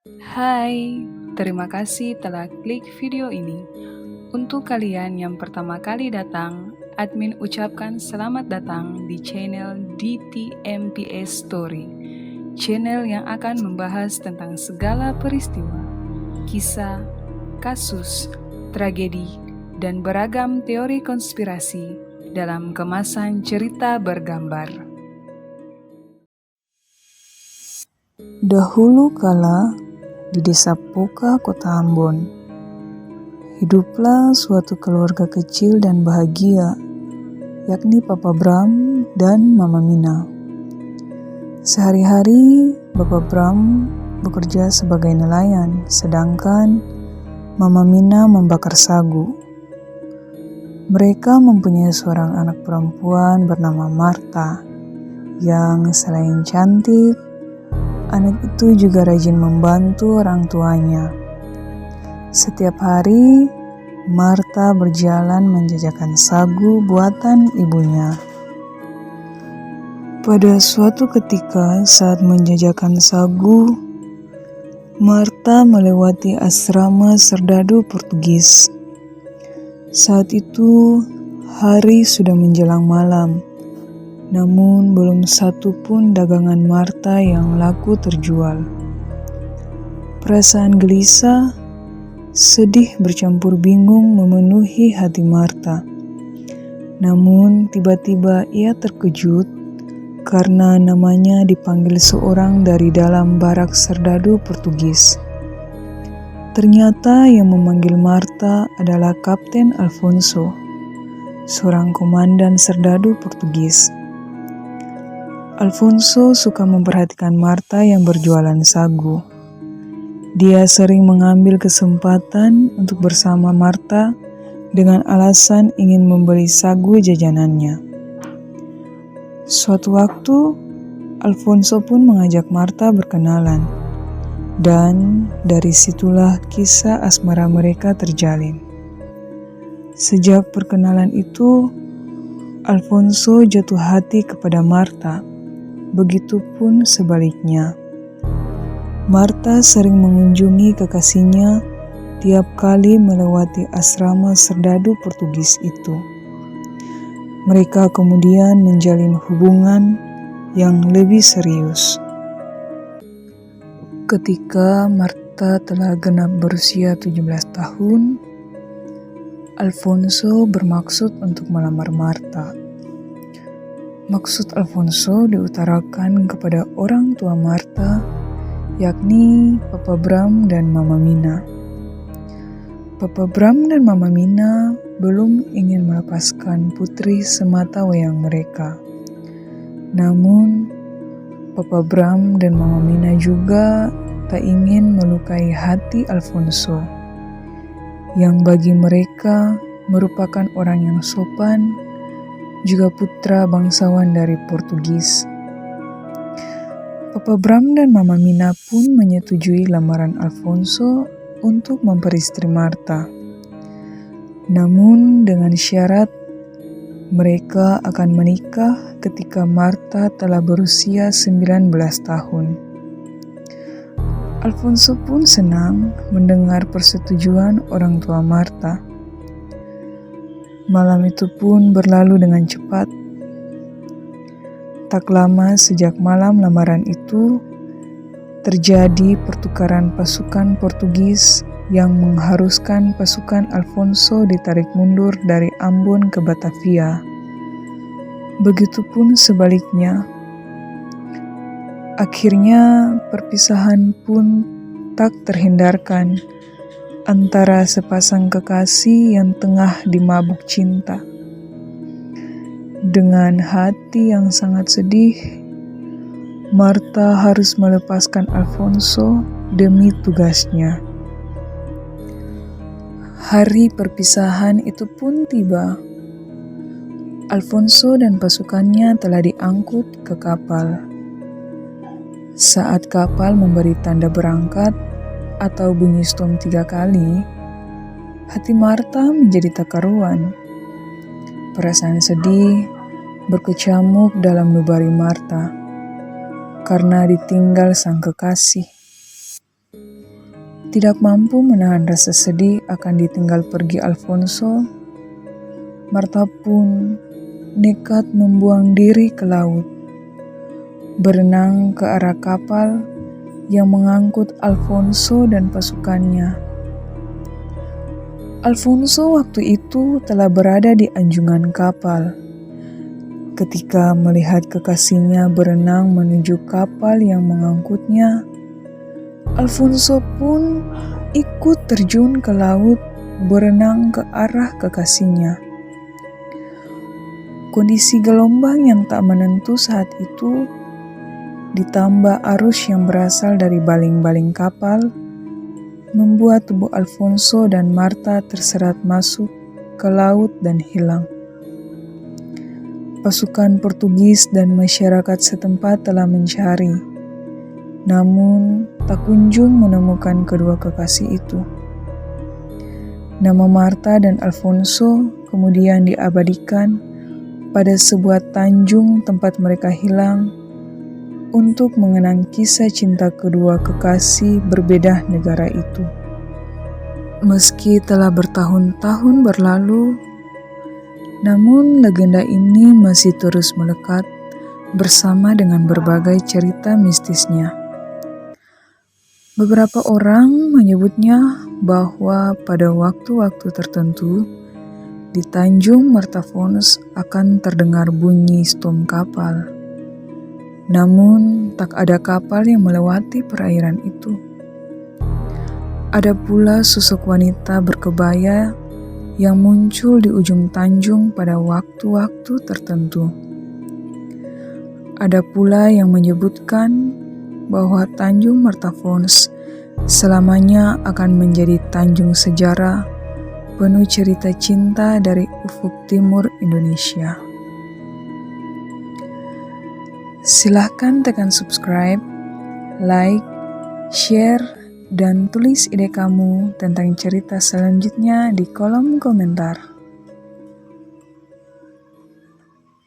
Hai, terima kasih telah klik video ini. Untuk kalian yang pertama kali datang, admin ucapkan selamat datang di channel DTMPS Story, channel yang akan membahas tentang segala peristiwa, kisah, kasus, tragedi, dan beragam teori konspirasi dalam kemasan cerita bergambar. Dahulu kala, di desa Poka, kota Ambon, hiduplah suatu keluarga kecil dan bahagia, yakni Papa Bram dan Mama Mina. Sehari-hari, Bapak Bram bekerja sebagai nelayan, sedangkan Mama Mina membakar sagu. Mereka mempunyai seorang anak perempuan bernama Marta, yang selain cantik, anak itu juga rajin membantu orang tuanya. Setiap hari, Marta berjalan menjajakan sagu buatan ibunya. Pada suatu ketika saat menjajakan sagu, Marta melewati asrama serdadu Portugis. Saat itu, hari sudah menjelang malam. Namun belum satu pun dagangan Marta yang laku terjual. Perasaan gelisah, sedih bercampur bingung memenuhi hati Marta. Namun tiba-tiba ia terkejut karena namanya dipanggil seorang dari dalam barak serdadu Portugis. Ternyata yang memanggil Marta adalah Kapten Alfonso, seorang komandan serdadu Portugis. Alfonso suka memperhatikan Marta yang berjualan sagu. Dia sering mengambil kesempatan untuk bersama Marta dengan alasan ingin membeli sagu jajanannya. Suatu waktu, Alfonso pun mengajak Marta berkenalan, dan dari situlah kisah asmara mereka terjalin. Sejak perkenalan itu, Alfonso jatuh hati kepada Marta. Begitupun sebaliknya. Marta sering mengunjungi kekasihnya tiap kali melewati asrama serdadu Portugis itu. Mereka kemudian menjalin hubungan yang lebih serius. Ketika Marta telah genap berusia 17 tahun, Alfonso bermaksud untuk melamar Marta. Maksud Alfonso diutarakan kepada orang tua Marta, yakni Papa Bram dan Mama Mina. Papa Bram dan Mama Mina belum ingin melepaskan putri semata wayang mereka. Namun, Papa Bram dan Mama Mina juga tak ingin melukai hati Alfonso, yang bagi mereka merupakan orang yang sopan, juga putra bangsawan dari Portugis. Papa Bram dan Mama Mina pun menyetujui lamaran Alfonso untuk memperistri Marta. Namun dengan syarat mereka akan menikah ketika Marta telah berusia 19 tahun. Alfonso pun senang mendengar persetujuan orang tua Marta. Malam itu pun berlalu dengan cepat. Tak lama sejak malam lamaran itu, terjadi pertukaran pasukan Portugis yang mengharuskan pasukan Alfonso ditarik mundur dari Ambon ke Batavia. Begitupun sebaliknya. Akhirnya perpisahan pun tak terhindarkan antara sepasang kekasih yang tengah dimabuk cinta. Dengan hati yang sangat sedih, Marta harus melepaskan Alfonso demi tugasnya. Hari perpisahan itu pun tiba. Alfonso dan pasukannya telah diangkut ke kapal. Saat kapal memberi tanda berangkat atau bunyi stom 3 kali, hati Marta menjadi tak karuan. Perasaan sedih berkecamuk dalam nubari Marta karena ditinggal sang kekasih. Tidak mampu menahan rasa sedih akan ditinggal pergi Alfonso, Marta pun nekat membuang diri ke laut, berenang ke arah kapal yang mengangkut Alfonso dan pasukannya. Alfonso waktu itu telah berada di anjungan kapal. Ketika melihat kekasihnya berenang menuju kapal yang mengangkutnya, Alfonso pun ikut terjun ke laut berenang ke arah kekasihnya. Kondisi gelombang yang tak menentu saat itu, ditambah arus yang berasal dari baling-baling kapal, membuat tubuh Alfonso dan Marta terserat masuk ke laut dan hilang. Pasukan Portugis dan masyarakat setempat telah mencari, namun tak kunjung menemukan kedua kekasih itu. Nama Marta dan Alfonso kemudian diabadikan pada sebuah tanjung tempat mereka hilang untuk mengenang kisah cinta kedua kekasih berbeda negara itu. Meski telah bertahun-tahun berlalu, namun legenda ini masih terus melekat bersama dengan berbagai cerita mistisnya. Beberapa orang menyebutnya bahwa pada waktu-waktu tertentu di Tanjung Martafons akan terdengar bunyi stom kapal. Namun tak ada kapal yang melewati perairan itu. Ada pula sosok wanita berkebaya yang muncul di ujung tanjung pada waktu-waktu tertentu. Ada pula yang menyebutkan bahwa Tanjung Martafons selamanya akan menjadi tanjung sejarah penuh cerita cinta dari ufuk timur Indonesia. Silahkan tekan subscribe, like, share, dan tulis ide kamu tentang cerita selanjutnya di kolom komentar.